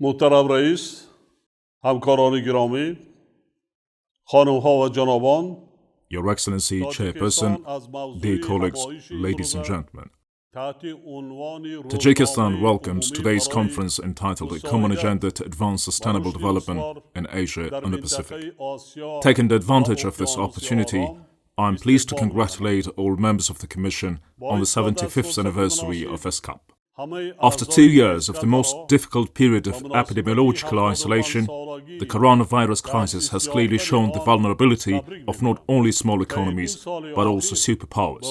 محترم رئیس، همکاران گرامی، خانم‌ها و جنابان، Your Excellency, Chairperson, dear colleagues, ladies and gentlemen, Tajikistan welcomes today's conference entitled A Common Agenda to Advance Sustainable Development in Asia and the Pacific. Taking advantage of this opportunity, I am pleased to congratulate all members of the Commission on the 75th anniversary of ESCAP. After 2 years of the most difficult period of epidemiological isolation, the coronavirus crisis has clearly shown the vulnerability of not only small economies, but also superpowers.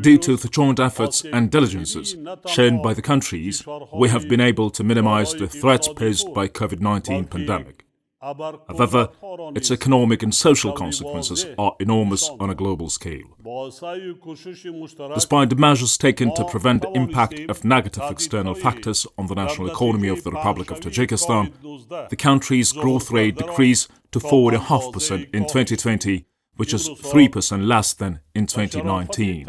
Due to the joint efforts and diligences shown by the countries, we have been able to minimize the threats posed by COVID-19 pandemic. However, its economic and social consequences are enormous on a global scale. Despite the measures taken to prevent the impact of negative external factors on the national economy of the Republic of Tajikistan, the country's growth rate decreased to 4.5% in 2020, which is 3% less than in 2019.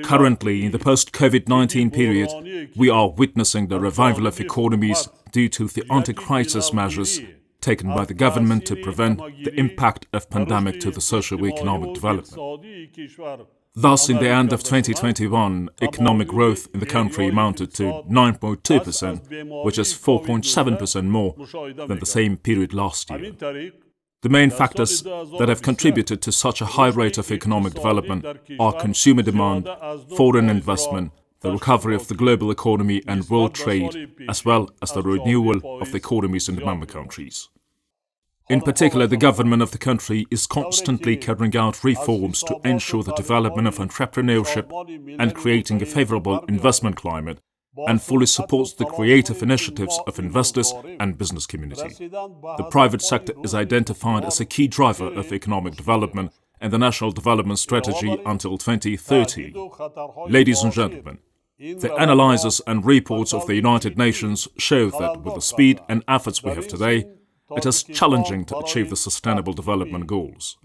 Currently, in the post-COVID-19 period, we are witnessing the revival of economies due to the anti-crisis measures taken by the government to prevent the impact of pandemic to the socio-economic development. Thus, in the end of 2021, economic growth in the country amounted to 9.2%, which is 4.7% more than the same period last year. The main factors that have contributed to such a high rate of economic development are consumer demand, foreign investment, the recovery of the global economy and world trade, as well as the renewal of the economies in the member countries. In particular, the government of the country is constantly carrying out reforms to ensure the development of entrepreneurship and creating a favorable investment climate, and fully supports the creative initiatives of investors and business community. The private sector is identified as a key driver of economic development and the National Development Strategy until 2030. Ladies and gentlemen, the analyses and reports of the United Nations show that with the speed and efforts we have today, it is challenging to achieve the Sustainable Development Goals.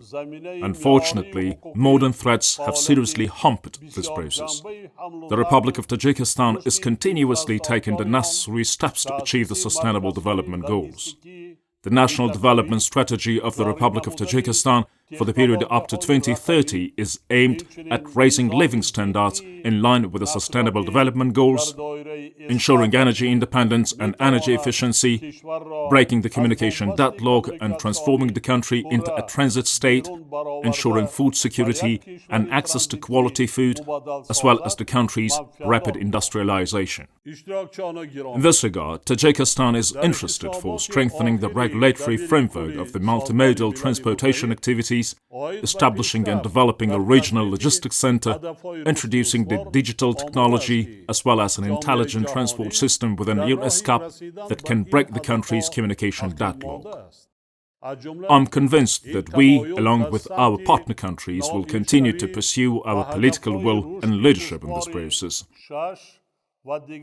Unfortunately, modern threats have seriously hampered this process. The Republic of Tajikistan is continuously taking the necessary steps to achieve the Sustainable Development Goals. The National Development Strategy of the Republic of Tajikistan for the period up to 2030 is aimed at raising living standards in line with the Sustainable Development Goals, ensuring energy independence and energy efficiency, breaking the communication deadlock and transforming the country into a transit state, ensuring food security and access to quality food, as well as the country's rapid industrialization. In this regard, Tajikistan is interested for strengthening the regulatory framework of the multimodal transportation activities, establishing and developing a regional logistics center, introducing the digital technology as well as an intelligent transport system within ESCAP that can break the country's communication deadlock. I'm convinced that we, along with our partner countries, will continue to pursue our political will and leadership in this process.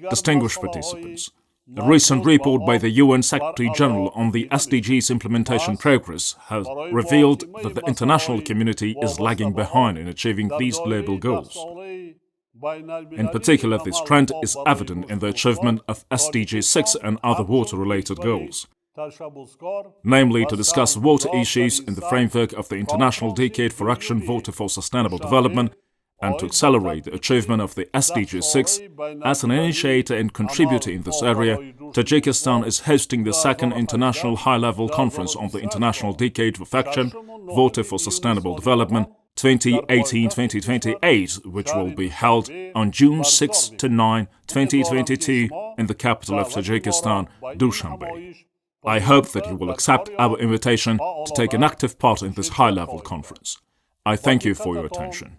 Distinguished participants, a recent report by the UN Secretary-General on the SDGs implementation progress has revealed that the international community is lagging behind in achieving these global goals. In particular, this trend is evident in the achievement of SDG 6 and other water-related goals, namely to discuss water issues in the framework of the International Decade for Action Water for Sustainable Development, and to accelerate the achievement of the SDG 6. As an initiator and contributor in this area, Tajikistan is hosting the second International High-Level Conference on the International Decade of Action, Water for Sustainable Development 2018-2028, which will be held on June 6 to 9, 2022 in the capital of Tajikistan, Dushanbe. I hope that you will accept our invitation to take an active part in this high-level conference. I thank you for your attention.